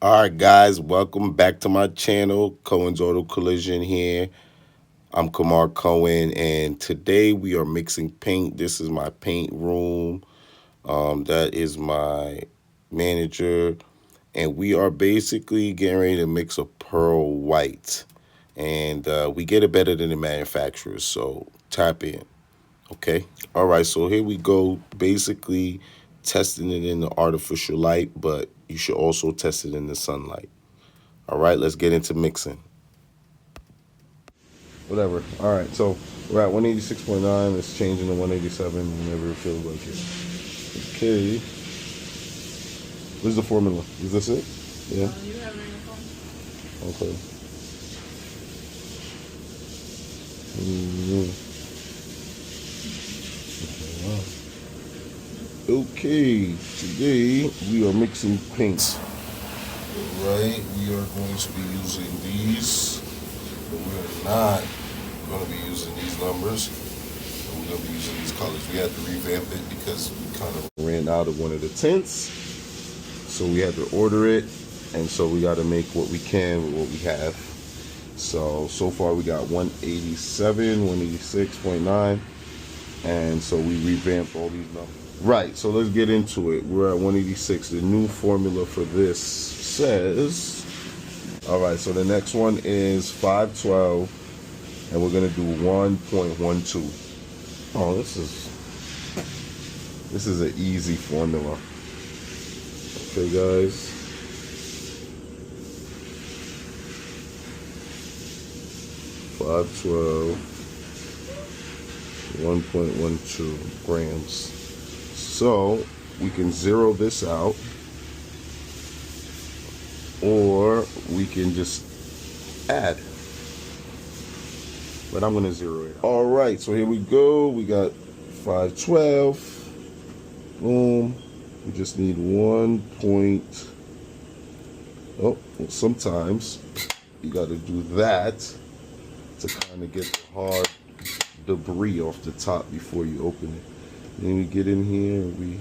All right, guys, welcome back to my channel, Cohen's Auto Collision here. I'm Kamar Cohen, and today we are mixing paint. This is my paint room. That is my manager, and we are basically getting ready to mix a pearl white, and we get it better than the manufacturers. So tap in, okay? All right, so here we go. Basically, testing it in the artificial light, but you should also test it in the sunlight. All right, let's get into mixing. Whatever. All right, so we're at 186.9. It's changing to 187 whenever it feels like it. Okay. What's the formula? Is this it? Yeah. You have it on your phone? Okay. Mhm. Okay, today we are mixing paints. Right, we are going to be using these, but we're not going to be using these numbers. We're going to be using these colors. We had to revamp it because we kind of ran out of one of the tints. So we had to order it. And so we got to make what we can with what we have. So far we got 187, 186.9. And so we revamped all these numbers. Right, so let's get into it. We're at 186. The new formula for this says, all right, so the next one is 512. And we're going to do 1.12. Oh, this is an easy formula. Okay, guys. Five 1.12 grams. So we can zero this out, or we can just add. But I'm gonna zero it out. All right, so here we go. We got 512. Boom. We just need 1 point. Oh, well, sometimes you got to do that to kind of get the hard debris off the top before you open it. Then we get in here and we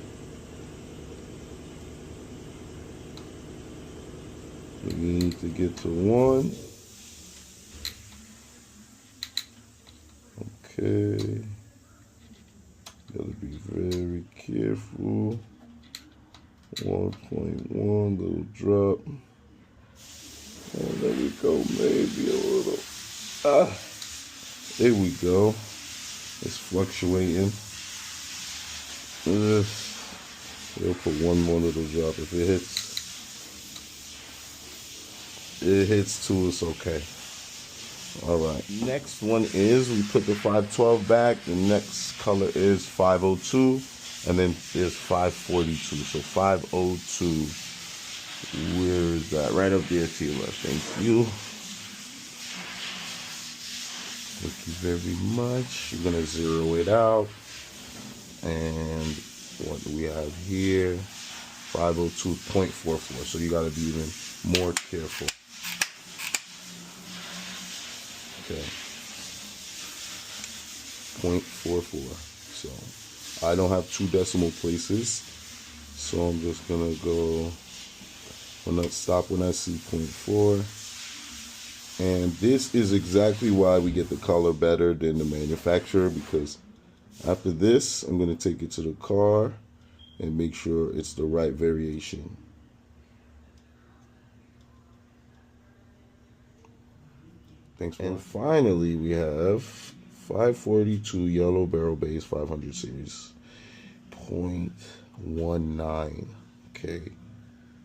need to get to 1. Okay. Gotta be very careful. 1.1, little drop. Oh, there we go, maybe a little. There we go. It's fluctuating. We'll put one more little drop. If it hits 2, it's okay. All right. Next one is we put the 512 back. The next color is 502, and then there's 542. So 502. Where is that? Right up there to your left. Thank you. Thank you very much. You're gonna zero it out. And what do we have here? 502.44. So you gotta be even more careful. Okay. 0.44. So I don't have 2 decimal places. So I'm just gonna go stop when I see 0.4. And this is exactly why we get the color better than the manufacturer, because after this, I'm going to take it to the car and make sure it's the right variation. Thanks. And finally, we have 542 yellow barrel base 500 series, 0.19. Okay,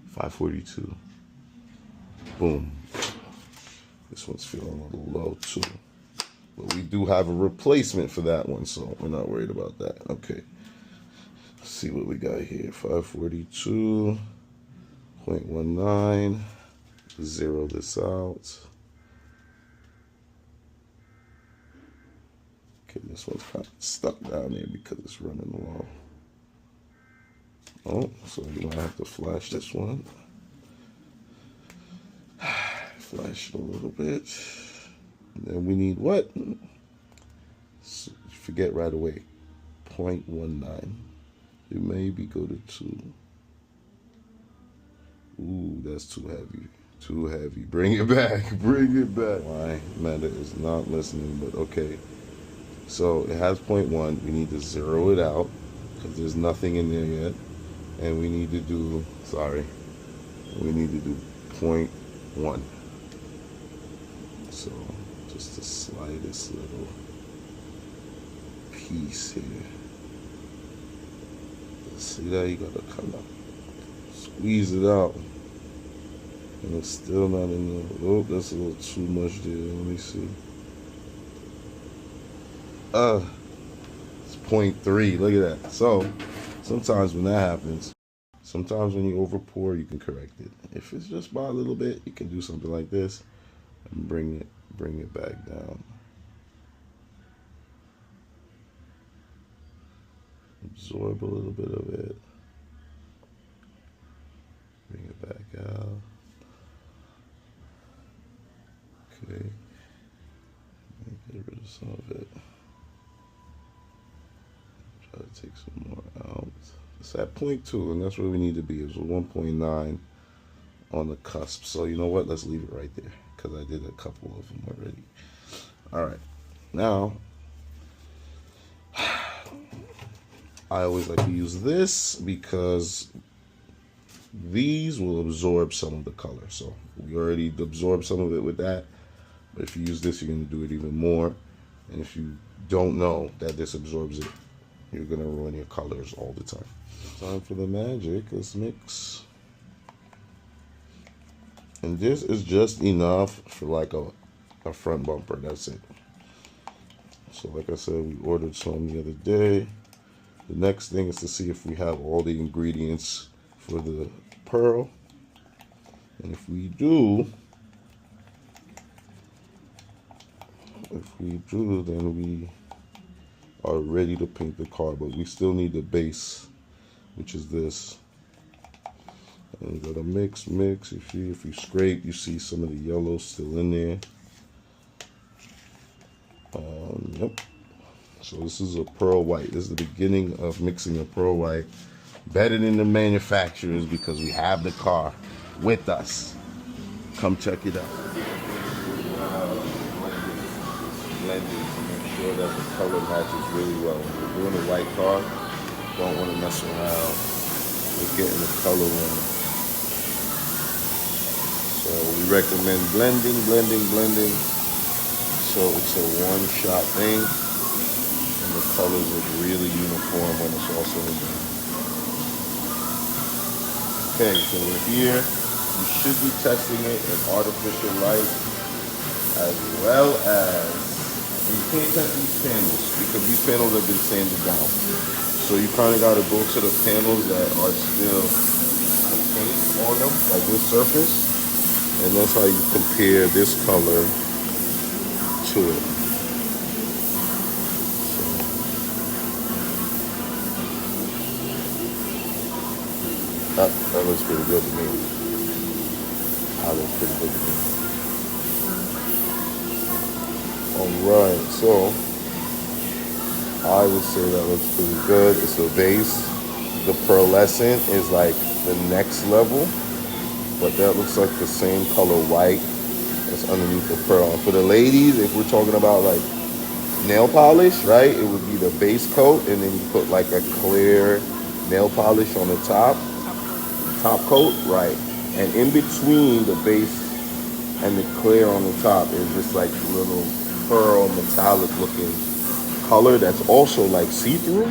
542. Boom. This one's feeling a little low too. But we do have a replacement for that one, so we're not worried about that. Okay. Let's see what we got here. 542.19. Zero this out. Okay, this one's kind of stuck down there because it's running low. Oh, so you might have to flash this one. Flash it a little bit. And then we need what? So forget right away. 0.19. It maybe go to 2. Ooh, that's too heavy. Too heavy. Bring it back. Bring it back. My Meta is not listening, but okay. So it has 0.1. We need to zero it out because there's nothing in there yet. And we need to do, we need to do 0.1. So just the slightest little piece here. See that? You gotta kind of squeeze it out. And it's still not enough. Oh, that's a little too much there. Let me see. It's 0.3. Look at that. So sometimes when that happens, sometimes when you over pour, you can correct it. If it's just by a little bit, you can do something like this and bring it back down. Absorb a little bit of it. Bring it back out. Okay. Get rid of some of it. Try to take some more out. It's at 0.2, and that's where we need to be. It's 1.9 on the cusp. So you know what? Let's leave it right there because I did a couple of them already. All right. Now, I always like to use this because these will absorb some of the color. So we already absorbed some of it with that. But if you use this, you're going to do it even more. And if you don't know that this absorbs it, you're going to ruin your colors all the time. Time for the magic. Let's mix. And this is just enough for like a front bumper. That's it. So like I said, we ordered some the other day. The next thing is to see if we have all the ingredients for the pearl. And if we do, then we are ready to paint the car. But we still need the base, which is this. And you gotta mix. If you scrape, you see some of the yellow still in there. Yep. So this is a pearl white. This is the beginning of mixing a pearl white. Better than the manufacturers because we have the car with us. Come check it out. Blending to make sure that the color matches really well. When you're doing a white car, don't want to mess around with getting the color in. So we recommend blending. So it's a one-shot thing. And the colors look really uniform when it's all said and done. Okay, so we're here. You should be testing it in artificial light as well as, and you can't touch these panels because these panels have been sanded down. So you kind of got to go to the panels that are still paint on them, like this surface, and that's how you compare this color to it. That looks pretty good to me. That looks pretty good to me. Alright, so I would say that looks pretty good. It's the base. The pearlescent is like the next level, but that looks like the same color white that's underneath the pearl. And for the ladies, if we're talking about like nail polish, right, it would be the base coat, and then you put like a clear nail polish on the top coat, right? And in between the base and the clear on the top is just like a little pearl metallic looking color that's also like see-through,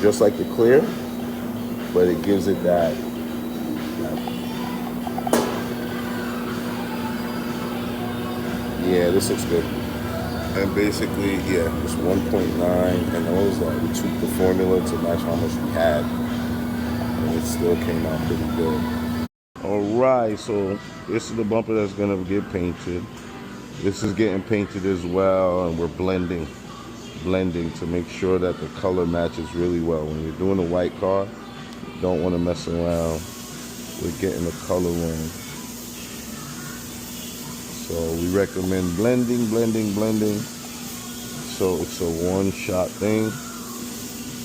just like the clear, but it gives it that yeah, this looks good. And basically, yeah, it's 1.9, and those we tweaked the formula to match how much we had, and it still came out pretty good. Alright, so this is the bumper that's gonna get painted. This is getting painted as well, and we're blending to make sure that the color matches really well. When you're doing a white car, you don't want to mess around with getting the color in. So we recommend blending. So it's a one-shot thing,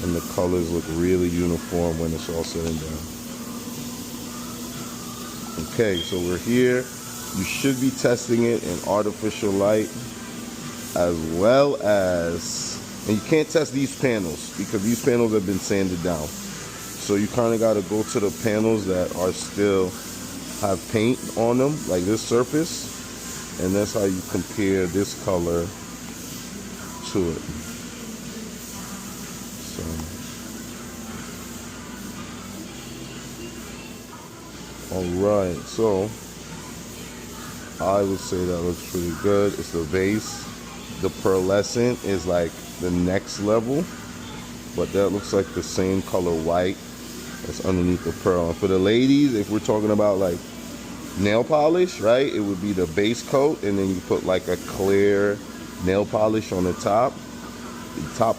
and the colors look really uniform when it's all said and done. Okay, so we're here. You should be testing it in artificial light as well as, and you can't test these panels because these panels have been sanded down. So you kind of got to go to the panels that are still have paint on them, like this surface, and that's how you compare this color to it. So all right, so I would say that looks pretty good. It's the base. The pearlescent is like the next level, but that looks like the same color white that's underneath the pearl. And for the ladies, if we're talking about like nail polish, right, it would be the base coat, and then you put like a clear nail polish on the top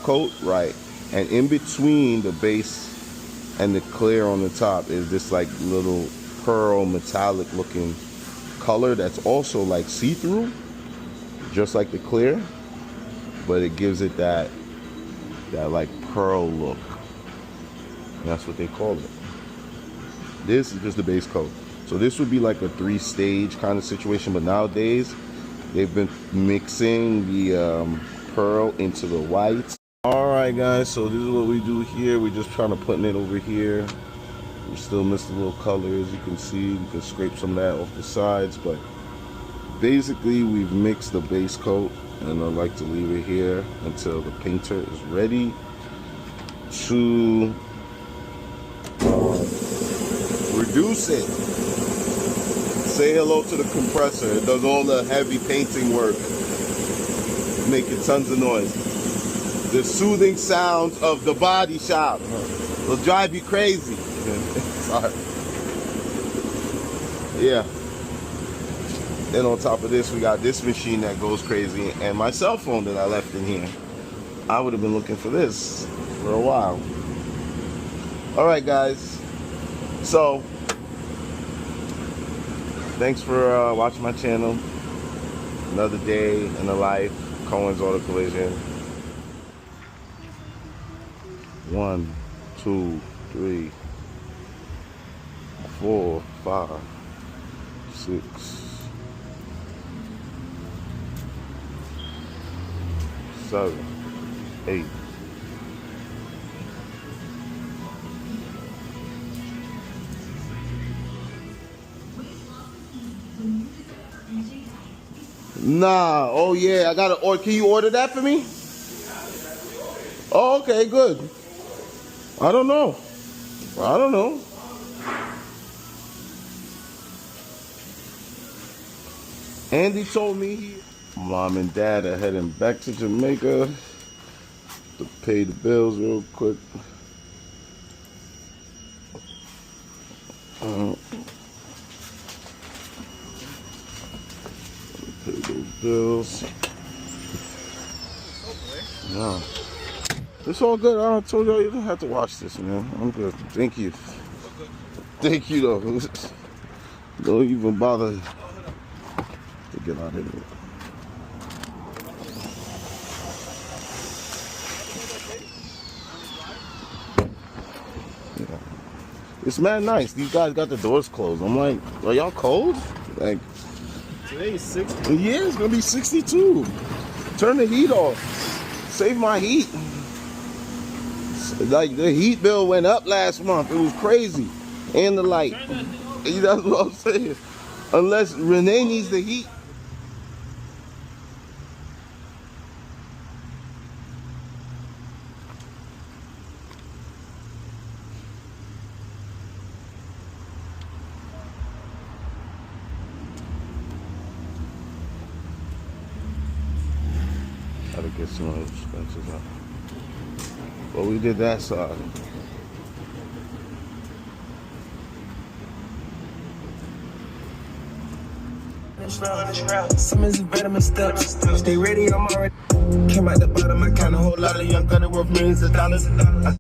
coat, right? And in between the base and the clear on the top is this like little pearl metallic looking color that's also like see-through, just like the clear, but it gives it that like pearl look. And that's what they call it. This is just the base coat. So this would be like a 3-stage kind of situation, but nowadays they've been mixing the pearl into the white. All right, guys, so this is what we do here. We're just trying to put it over here. We still miss the little colors. You can see, you can scrape some of that off the sides, but basically we've mixed the base coat, and I like to leave it here until the painter is ready to reduce it. Say hello to the compressor. It does all the heavy painting work, making tons of noise. The soothing sounds of the body shop will drive you crazy. Sorry. Yeah. Then on top of this, we got this machine that goes crazy, and my cell phone that I left in here. I would have been looking for this for a while. All right, guys. So, thanks for watching my channel. Another day in the life, Cohen's Auto Collision. 1, 2, 3, 4, 5, 6, 7, 8. Nah, oh yeah, I gotta order. Can you order that for me? Oh, okay, good. I don't know. Andy told me Mom and Dad are heading back to Jamaica to pay the bills real quick. Pay those bills. Yeah. It's all good. I told y'all you don't have to watch this, man. I'm good. Thank you. Thank you, though. Don't even bother to get out of here. Yeah. It's mad nice. These guys got the doors closed. I'm like, are y'all cold? Like, today is 60. Yeah, it's gonna be 62. Turn the heat off. Save my heat. Like the heat bill went up last month. It was crazy. And the light. That's what I'm saying. Unless Renee needs the heat. Gotta get some of those expenses out. But we did that side. Summers is better steps. Stay ready, I'm already. Came out the bottom, I count a whole lot of young gunner worth millions of dollars.